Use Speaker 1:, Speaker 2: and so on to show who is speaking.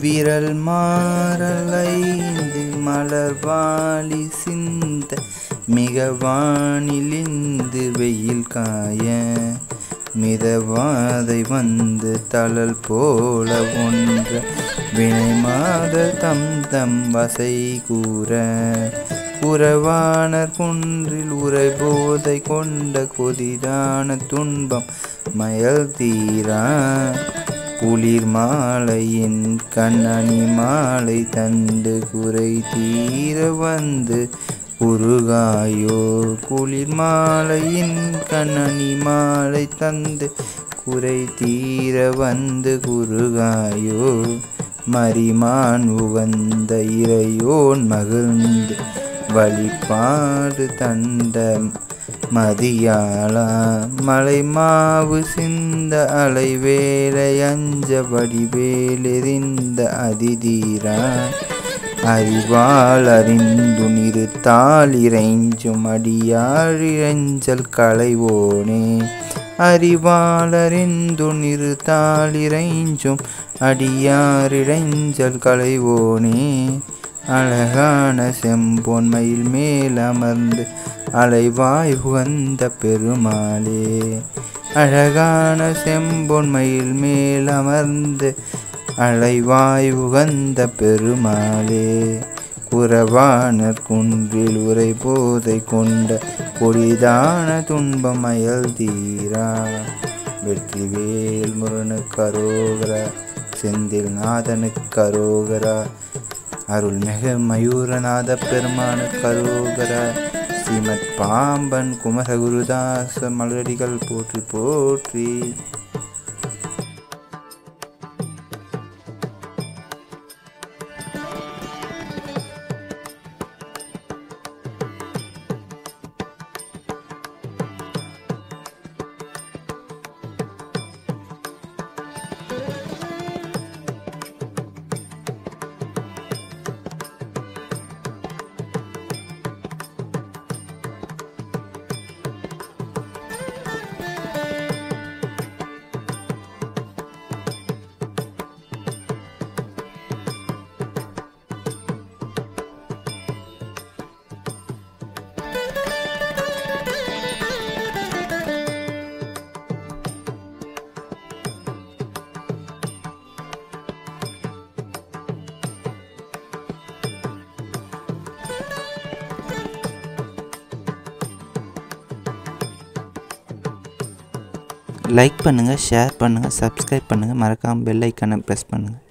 Speaker 1: விரல் மாறலைந்து மலர்வாளி சிந்த மிக வானிலிந்து வெயில் காய மிதவாதை வந்து தளல் போல ஒன்ற வினை மாத தம் வசை கூற உறவானர் குன்றில் உரைபோதை கொண்ட கொதிதான துன்பம் மயல் தீரா குளிர் மாலையின் கண்ணணி மாலை தந்து குறை தீர வந்து குறுகாயோ குளிர் மாலையின் கண்ணணி மாலை தந்து குறை தீர வந்து குறுகாயோ மரிமான் உகந்த இறையோன் மகிழ்ந்து வழிபாடு தந்த மதியாளா மலை மாவு சிந்த அலை வேலை அஞ்ச வடிவேலெறிந்த அதிதீரா அறிவால் அறிந்து நிறுத்தால் இறைஞ்சும் அடியாழிரஞ்சல் களைவோனே அறிவால் அறிந்து நிறுத்தால் இறைஞ்சும் அடியாரிழைஞ்சல் களைவோனே அழகான செம்பொன்மையில் மேல் அமர்ந்து அலைவாய் உகந்த பெருமாளே அழகான செம்பொன்மையில் மேல் அமர்ந்து அலைவாய் உகந்த பெருமாளே குறவானர் குன்றில் உரை போதை கொண்ட கொடிதான துன்பம் அயல் தீரா வெற்றிவேல் முருகனுக்கு அரோகரா செந்தில் நாதனுக்கு அரோகரா அருள்மிகு மயூரநாத பெருமானுக்கு அரோகரா ஸ்ரீமத் பாம்பன் குமரகுருதாச மலரடிகள் போற்றி போற்றி.
Speaker 2: லைக் பண்ணுங்கள், ஷேர் பண்ணுங்கள், சப்ஸ்கிரைப் பண்ணுங்கள், மறக்காமல் பெல் ஐக்கானை ப்ரெஸ் பண்ணுங்கள்.